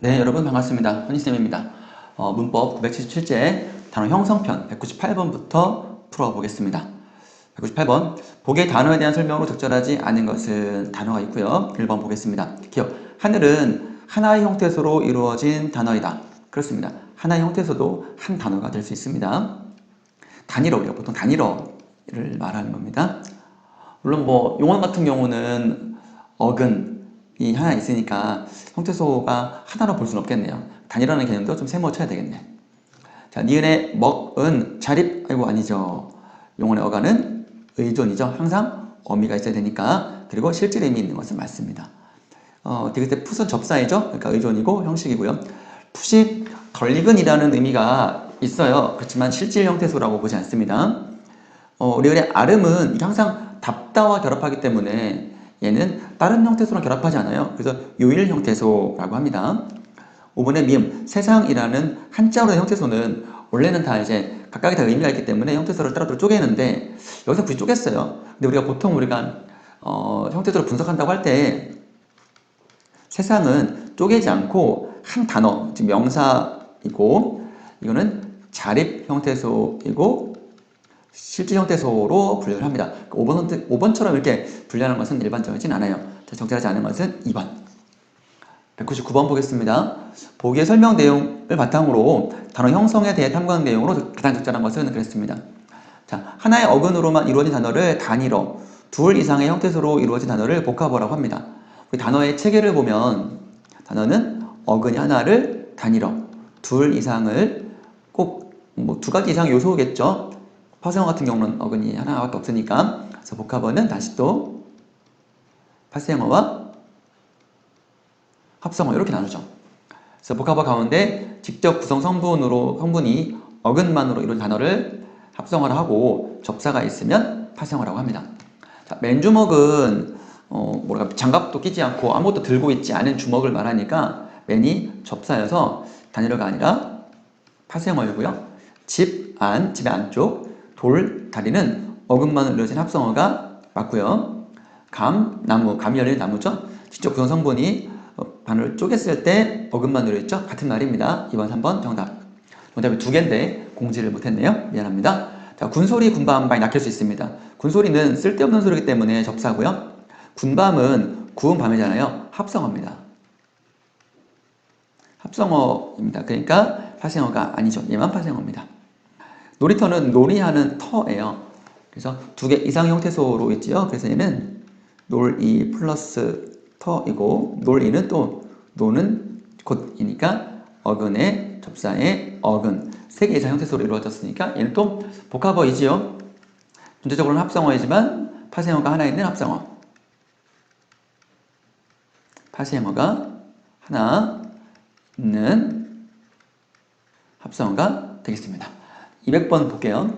네, 여러분 반갑습니다. 허니쌤입니다. 문법 977제 단어 형성편 198번부터 풀어보겠습니다. 198번, 복의 단어에 대한 설명으로 적절하지 않은 것은 단어가 있고요. 1번 보겠습니다. 기억, 하늘은 하나의 형태소로 이루어진 단어이다. 그렇습니다. 하나의 형태소도 한 단어가 될 수 있습니다. 단일어, 우리가 보통 단일어를 말하는 겁니다. 물론 용언 같은 경우는 어근이 하나 있으니까 형태소가 하나로 볼 수는 없겠네요. 단위라는 개념도 좀 세모쳐야 되겠네. 자, 니은의 먹은 자립, 아이고 아니죠. 용언의 어간은 의존이죠. 항상 어미가 있어야 되니까. 그리고 실질 의미 있는 것은 맞습니다. 디귿의 풋은 접사이죠. 그러니까 의존이고 형식이고요. 풋이 덜익은이라는 의미가 있어요. 그렇지만 실질 형태소라고 보지 않습니다. 리을의 아름은 항상 답다와 결합하기 때문에 얘는 다른 형태소랑 결합하지 않아요. 그래서 요일 형태소라고 합니다. 5번의 미음, 세상이라는 한자어의 형태소는 원래는 다 이제 각각이 다 의미가 있기 때문에 형태소를 따로따로 쪼개는데 여기서 굳이 쪼갰어요. 근데 우리가 형태소를 분석한다고 할 때 세상은 쪼개지 않고 한 단어, 즉 명사이고 이거는 자립 형태소이고 실질 형태소로 분류를 합니다. 5번처럼 이렇게 분류하는 것은 일반적이진 않아요. 적절하지 않은 것은 2번. 199번 보겠습니다. 보기의 설명 내용을 바탕으로 단어 형성에 대해 탐구한 내용으로 가장 적절한 것은 그랬습니다. 자, 하나의 어근으로만 이루어진 단어를 단일어, 둘 이상의 형태소로 이루어진 단어를 복합어라고 합니다. 우리 단어의 체계를 보면 단어는 어근이 하나를 단일어, 둘 이상을 꼭 두 가지 이상 요소겠죠. 파생어 같은 경우는 어근이 하나밖에 없으니까. 그래서 복합어는 다시 또 파생어와 합성어 이렇게 나누죠. 그래서 복합어 가운데 직접 구성 성분이 어근만으로 이룬 단어를 합성어를 하고 접사가 있으면 파생어라고 합니다. 자, 맨주먹은 장갑도 끼지 않고 아무것도 들고 있지 않은 주먹을 말하니까 맨이 접사여서 단일어가 아니라 파생어이고요. 집의 안쪽, 돌, 다리는 어근만으로 이루어진 합성어가 맞고요. 감이 열린 나무죠. 직접 구성 성분이 바늘을 쪼갰을 때 어근만으로 있죠. 같은 말입니다. 2번, 3번 정답이 2개인데 공지를 못했네요. 미안합니다. 자, 군소리, 군밤 많이 낚일 수 있습니다. 군소리는 쓸데없는 소리이기 때문에 접사고요. 군밤은 구운 밤이잖아요. 합성어입니다. 합성어입니다. 그러니까 파생어가 아니죠. 얘만 파생어입니다. 놀이터는 놀이하는 터예요. 그래서 2개 이상 형태소로 있지요. 그래서 얘는 놀이 플러스 터이고 놀이는 또 노는 곧이니까 어근의 접사의 어근 3개 이상 형태소로 이루어졌으니까 얘는 또 복합어이지요. 전체적으로는 합성어이지만 파생어가 하나 있는 합성어. 파생어가 하나 있는 합성어가 되겠습니다. 200번 볼게요.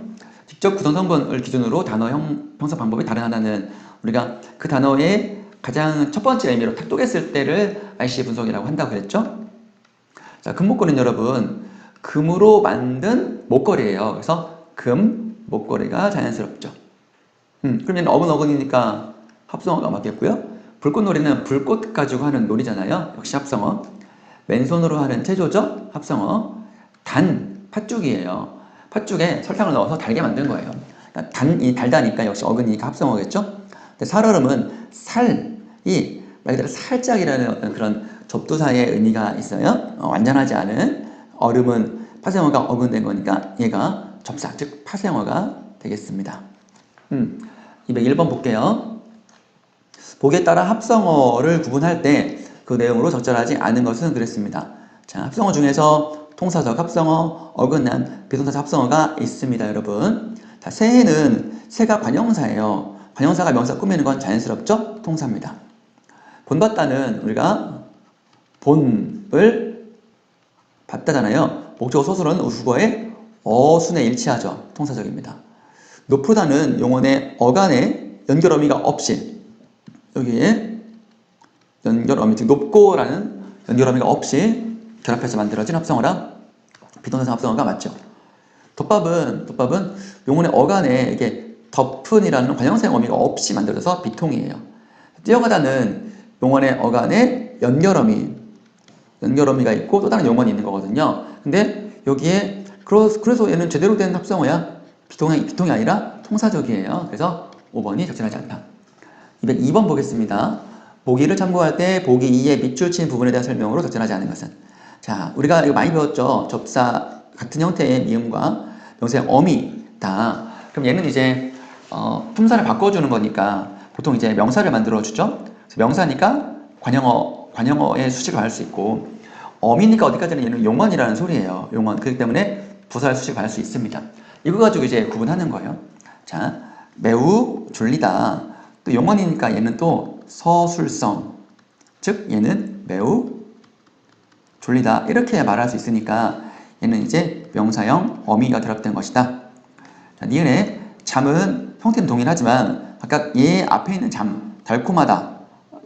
직접 구성 성분을 기준으로 단어 형성 방법이 다른 하나는 우리가 그 단어의 가장 첫 번째 의미로 탁 쪼갰을 때를 IC 분석이라고 한다고 그랬죠. 자, 금목걸이는 여러분 금으로 만든 목걸이에요. 그래서 금, 목걸이가 자연스럽죠. 그러면 어근이니까 합성어가 맞겠고요. 불꽃놀이는 불꽃 가지고 하는 놀이잖아요. 역시 합성어. 맨손으로 하는 체조죠. 합성어. 팥죽이에요. 팥죽에 설탕을 넣어서 달게 만든 거예요. 달다니까 역시 어근이니까 합성어겠죠. 근데 살얼음은 살이 말 그대로 살짝이라는 어떤 그런 접두사의 의미가 있어요. 완전하지 않은 얼음은 파생어가 어근된 거니까 얘가 접사, 즉 파생어가 되겠습니다. 201번 볼게요. 보기에 따라 합성어를 구분할 때 그 내용으로 적절하지 않은 것은 그랬습니다. 자, 합성어 중에서 통사적 합성어, 어긋난 비동사적 합성어가 있습니다, 여러분. 자, 새가 관형사예요. 관형사가 명사 꾸미는 건 자연스럽죠? 통사입니다. 본받다는 우리가 본을 받다잖아요. 목적어 소설은 우수거의 어순에 일치하죠. 통사적입니다. 높으다는 용언의 어간에 연결어미가 없이 여기에 연결어미, 즉 높고라는 연결어미가 없이 결합해서 만들어진 합성어라 비동사적 합성어가 맞죠. 덮밥은 용언의 어간에 이게 덮은이라는 관형사의 어미가 없이 만들어져서 비통이에요. 뛰어가다는 용언의 어간에 연결어미 연결어미가 있고 또 다른 용언이 있는 거거든요. 근데 여기에 그래서 얘는 제대로 된 합성어야. 비통이 아니라 통사적이에요. 그래서 5번이 적절하지 않다. 202번 보겠습니다. 보기를 참고할 때 보기 2의 밑줄 친 부분에 대한 설명으로 적절하지 않은 것은. 자, 우리가 이거 많이 배웠죠. 접사 같은 형태의 미음과 명사형 어미다. 그럼 얘는 이제 품사를 바꿔주는 거니까 보통 이제 명사를 만들어주죠. 명사니까 관형어의 수식을 받을 수 있고, 어미니까 어디까지는 얘는 용언이라는 소리예요. 용언. 그렇기 때문에 부사의 수식을 받을 수 있습니다. 이거 가지고 이제 구분하는 거예요. 자, 매우 졸리다. 또 용언이니까 얘는 또 서술성. 즉, 얘는 매우 졸리다. 이렇게 말할 수 있으니까 얘는 이제 명사형 어미가 결합된 것이다. 자, 니은의 잠은 형태는 동일하지만 각각 얘 앞에 있는 잠, 달콤하다.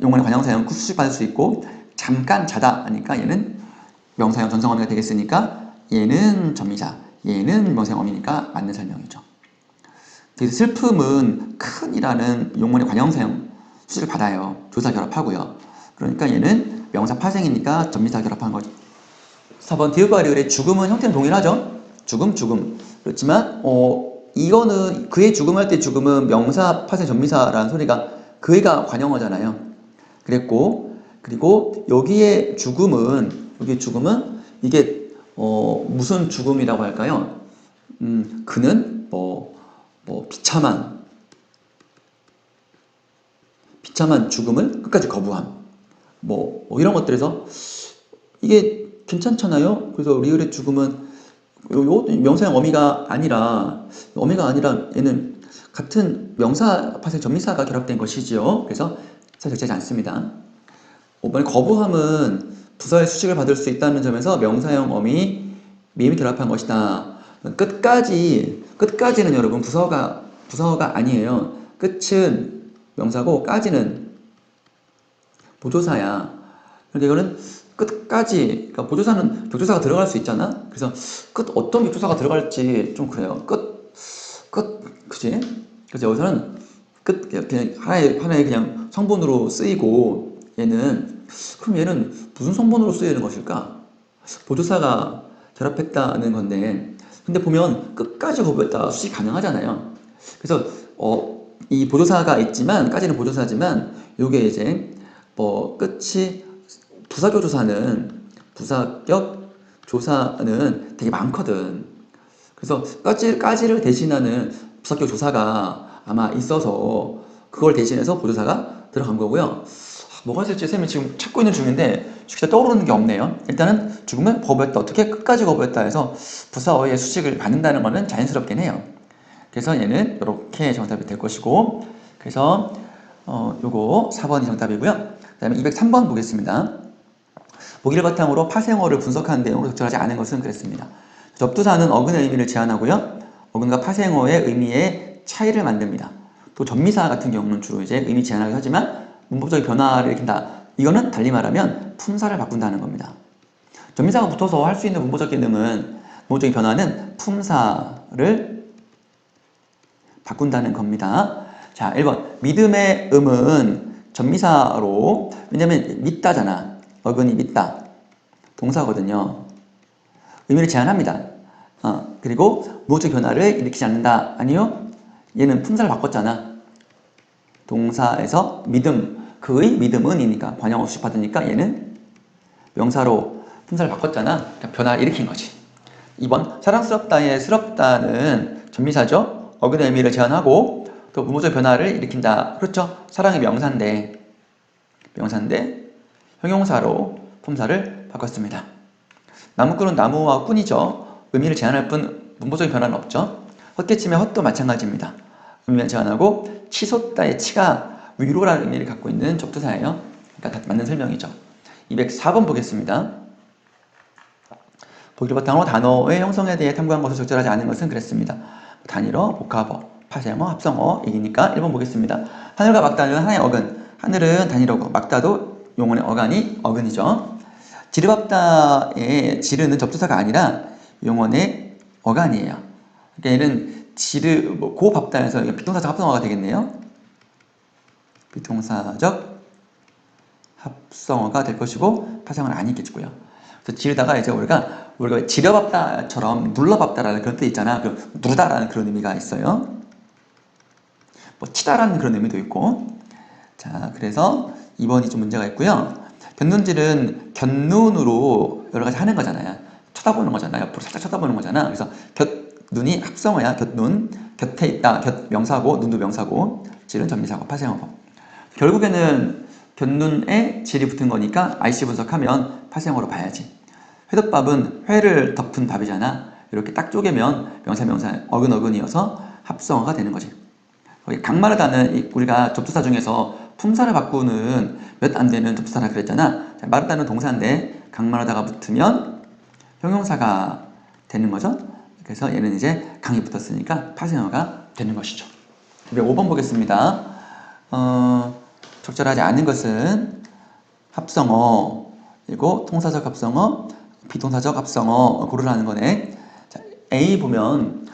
용언의 관형사형 수식 받을 수 있고, 잠깐 자다 하니까 얘는 명사형 전성어미가 되겠으니까 얘는 전미사, 얘는 명사형 어미니까 맞는 설명이죠. 그래서 슬픔은 큰이라는 용언의 관형사형 수식을 받아요. 조사 결합하고요. 그러니까 얘는 명사 파생이니까 전미사 결합한 거죠. 4번 디귿과 리을의 죽음은 형태는 동일하죠. 죽음. 그렇지만 이거는 그의 죽음할 때 죽음은 명사 파생 전미사라는 소리가 그애가 관형어잖아요. 그랬고, 그리고 여기에 죽음은 이게 무슨 죽음이라고 할까요? 그는 비참한 죽음을 끝까지 거부함. 이런 것들에서 이게 괜찮잖아요. 그래서 리을의 죽음은 명사형 어미가 아니라 얘는 같은 명사 파생 전미사가 결합된 것이지요. 그래서 적절하지 않습니다. 5번 거부함은 부사의 수식을 받을 수 있다는 점에서 명사형 어미 미음이 결합한 것이다. 끝까지는 여러분 부사어가 아니에요. 끝은 명사고 까지는 보조사야. 그러니까 이거는 끝까지, 그러니까 보조사는 격조사가 들어갈 수 있잖아. 그래서 어떤 격조사가 들어갈지 좀 그래요. 그지? 그래서 여기서는 그냥 하나의 그냥 성분으로 쓰이고, 그럼 얘는 무슨 성분으로 쓰이는 것일까? 보조사가 결합했다는 건데, 근데 보면 끝까지 거부했다 수식 가능하잖아요. 그래서 이 보조사가 있지만, 까지는 보조사지만, 요게 이제 끝이 부사격 조사는 되게 많거든. 그래서 까지를 대신하는 부사격 조사가 아마 있어서 그걸 대신해서 보조사가 들어간 거고요. 뭐가 있을지 쌤이 지금 찾고 있는 중인데 진짜 떠오르는 게 없네요. 일단은 죽음을 거부했다. 어떻게 끝까지 거부했다 해서 부사어의 수식을 받는다는 거는 자연스럽긴 해요. 그래서 얘는 이렇게 정답이 될 것이고, 그래서 요거 4번이 정답이고요. 그 다음에 203번 보겠습니다. 보기를 바탕으로 파생어를 분석하는 내용으로 적절하지 않은 것은 그랬습니다. 접두사는 어근의 의미를 제한하고요. 어근과 파생어의 의미의 차이를 만듭니다. 또 전미사 같은 경우는 주로 이제 의미 제한하기도 하지만 문법적인 변화를 일으킨다. 이거는 달리 말하면 품사를 바꾼다는 겁니다. 전미사가 붙어서 할 수 있는 문법적인 변화는 품사를 바꾼다는 겁니다. 자, 1번. 믿음의 음은 전미사로, 왜냐면 믿다잖아. 어근이 믿다. 동사거든요. 의미를 제한합니다. 그리고 문법적 변화를 일으키지 않는다. 아니요. 얘는 품사를 바꿨잖아. 동사에서 믿음, 그의 믿음은이니까 관형어 수식 받으니까 얘는 명사로 품사를 바꿨잖아. 그러니까 변화를 일으킨 거지. 2번. 사랑스럽다의 스럽다는 전미사죠. 어근의 의미를 제한하고 또 문법적 변화를 일으킨다. 그렇죠. 사랑의 명사인데 형용사로 품사를 바꿨습니다. 나무꾼은 나무와 꾼이죠. 의미를 제한할 뿐 문법적인 변화는 없죠. 헛개침의 헛도 마찬가지입니다. 의미를 제한하고 치솟다의 치가 위로라는 의미를 갖고 있는 접두사예요. 그러니까 다 맞는 설명이죠. 204번 보겠습니다. 보기를 바탕으로 단어의 형성에 대해 탐구한 것을 적절하지 않은 것은 그랬습니다. 단일어, 복합어, 파생어, 합성어 이기니까 1번 보겠습니다. 하늘과 막다는 하나의 어근. 하늘은 단일어고 막다도 용언의 어근이죠. 지르밥다의 지르는 접두사가 아니라 용언의 어간이에요. 그러니까 얘는 고밥다에서 비동사적 합성어가 되겠네요. 비동사적 합성어가 될 것이고 파생어는 아니겠고요. 그래서 지르다가 이제 우리가 지려밥다처럼 눌러밥다라는 그런 뜻 있잖아. 그 누르다라는 그런 의미가 있어요. 뭐 치다라는 그런 의미도 있고. 자, 그래서 2번이 좀 문제가 있고요. 곁눈질은 곁눈으로 여러 가지 하는 거잖아요. 쳐다보는 거잖아요. 옆으로 살짝 쳐다보는 거잖아. 그래서 곁눈이 합성어야. 곁눈. 곁에 있다. 명사고, 눈도 명사고, 질은 전미사고, 파생어고. 결국에는 곁눈에 질이 붙은 거니까 IC 분석하면 파생어로 봐야지. 회덮밥은 회를 덮은 밥이잖아. 이렇게 딱 쪼개면 명사 어근어근이어서 합성어가 되는 거지. 강마르다는 우리가 접두사 중에서 품사를 바꾸는 몇 안 되는 접두사라 그랬잖아. 마르다는 동사인데 강마르다가 붙으면 형용사가 되는 거죠. 그래서 얘는 이제 강이 붙었으니까 파생어가 되는 것이죠. 5번 보겠습니다. 적절하지 않은 것은 합성어, 그리고 통사적 합성어, 비동사적 합성어 고르라는 거네. 자, A 보면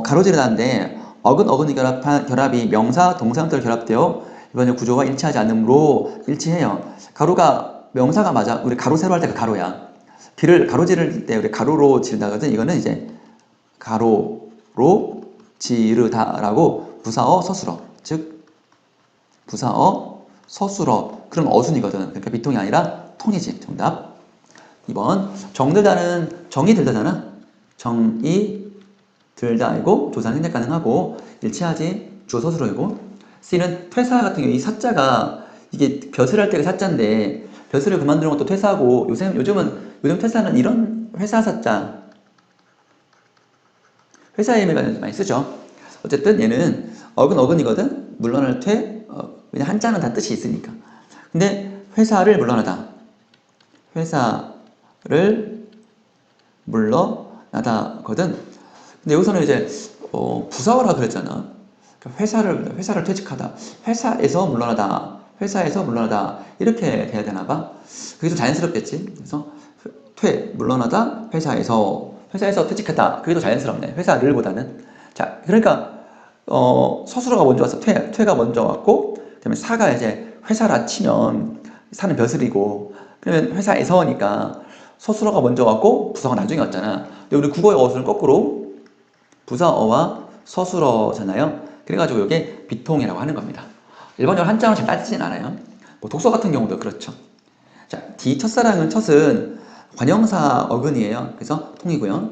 가로지르다인데 어근어근이 결합이 명사, 동사 형태로 결합되어 이번에 구조가 일치하지 않으므로 일치해요. 가로가 명사가 맞아. 우리 가로 세로 할 때 그 가로야. 길을 가로지를 때 우리 가로로 지르다거든. 이거는 이제 가로로 지르다라고 부사어 서술어, 즉 부사어 서술어 그런 어순이거든. 그러니까 비통이 아니라 통이지. 정답 2번. 정들다는 정이 들다잖아. 정이 들다이고 조사는 생략 가능하고 일치하지 주어 서술어이고. C는 퇴사 같은 경우 이 사자가 이게 벼슬 할 때가 사자인데 벼슬을 그만두는 것도 퇴사고 요즘 퇴사는 이런 회사 사자 회사의 의미가 많이 쓰죠. 어쨌든 얘는 어근어근이거든. 물러날 왜냐 한자는 다 뜻이 있으니까. 근데 회사를 물러나다. 회사를 물러나다거든. 근데 여기서는 이제 부사어라 그랬잖아. 그러니까 회사를 퇴직하다. 회사에서 물러나다. 회사에서 물러나다. 이렇게 돼야 되나 봐. 그게 좀 자연스럽겠지. 그래서 물러나다. 회사에서 퇴직하다. 그게 더 자연스럽네. 회사를 보다는. 자, 그러니까 서술어가 먼저 와서 퇴가 먼저 왔고, 그다음에 사가 이제 회사라 치면 사는 벼슬이고, 그러면 회사에서니까 서술어가 먼저 왔고 부사어가 나중에 왔잖아. 근데 우리 국어의 어순은 거꾸로 부사어와 서술어잖아요. 그래가지고 이게 비통이라고 하는 겁니다. 일반적으로 한자로 잘 따지진 않아요. 뭐 독서 같은 경우도 그렇죠. 자, D 첫사랑은 첫은 관형사 어근이에요. 그래서 통이고요.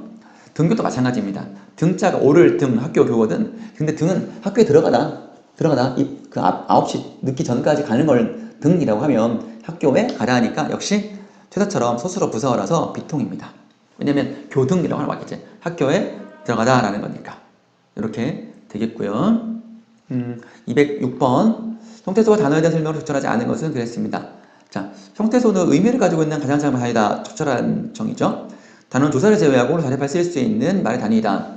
등교도 마찬가지입니다. 등자가 오를 등 학교 교거든. 근데 등은 학교에 들어가다 9시 늦기 전까지 가는 걸 등이라고 하면 학교에 가다 하니까 역시 퇴사처럼 서술어 부사어라서 비통입니다. 왜냐면 교등이라고 하는 거겠지. 학교에 들어가다 라는 거니까. 이렇게 되겠고요. 206번. 형태소와 단어에 대한 설명을 적절하지 않은 것은 그랬습니다. 자, 형태소는 의미를 가지고 있는 가장 작은 단위다. 적절한 정의죠. 단어는 조사를 제외하고 자립할 수 있는 말의 단위이다.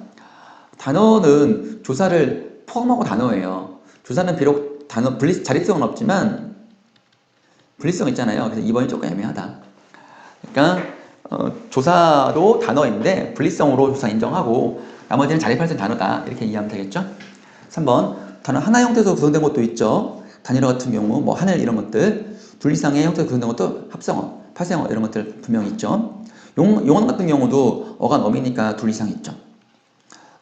단어는 조사를 포함하고 단어예요. 조사는 비록 자립성은 없지만 분리성 있잖아요. 그래서 2번이 조금 애매하다. 그러니까 조사도 단어인데 분리성으로 조사 인정하고 나머지는 자립할 수 있는 단어다. 이렇게 이해하면 되겠죠? 3번. 단어 하나 형태에서 구성된 것도 있죠. 단일어 같은 경우 뭐 하늘 이런 것들 둘 이상의 형태에서 구성된 것도 합성어, 파생어 이런 것들 분명히 있죠. 용언 같은 경우도 어가 어미니까 둘 이상 있죠.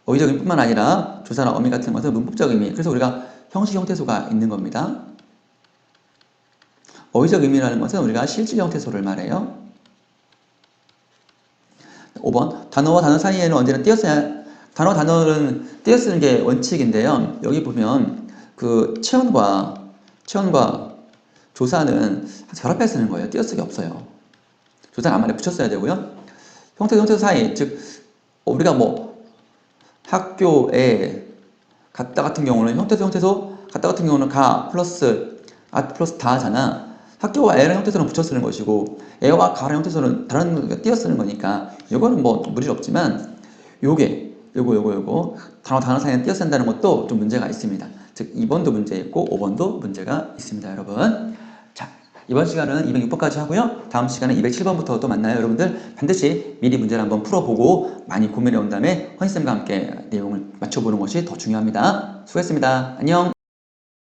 어휘적 의미뿐만 아니라 조사나 어미 같은 것은 문법적 의미. 그래서 우리가 형식 형태소가 있는 겁니다. 어휘적 의미라는 것은 우리가 실질 형태소를 말해요. 5번. 단어와 단어 사이에는 언제나 단어는 띄어쓰는 게 원칙인데요. 여기 보면 그 체언과 조사는 결합해 쓰는 거예요. 띄어쓰기 없어요. 조사는 앞말에 붙였어야 되고요. 형태소 사이, 즉 우리가 뭐 학교에 갔다 같은 경우는 형태소 갔다 같은 경우는 가 플러스 플러스 다잖아. 학교와 애랑 형태소는 붙여 쓰는 것이고 애와 가랑 형태소는 다른 띄어 쓰는 거니까 이거는 뭐 무리 없지만 요거 단어 사이에 띄어 쓴다는 것도 좀 문제가 있습니다. 즉 2번도 문제 있고 5번도 문제가 있습니다, 여러분. 자, 이번 시간은 206번까지 하고요. 다음 시간은 207번부터 또 만나요. 여러분들 반드시 미리 문제를 한번 풀어보고 많이 고민해 온 다음에 헌희쌤과 함께 내용을 맞춰보는 것이 더 중요합니다. 수고했습니다. 안녕.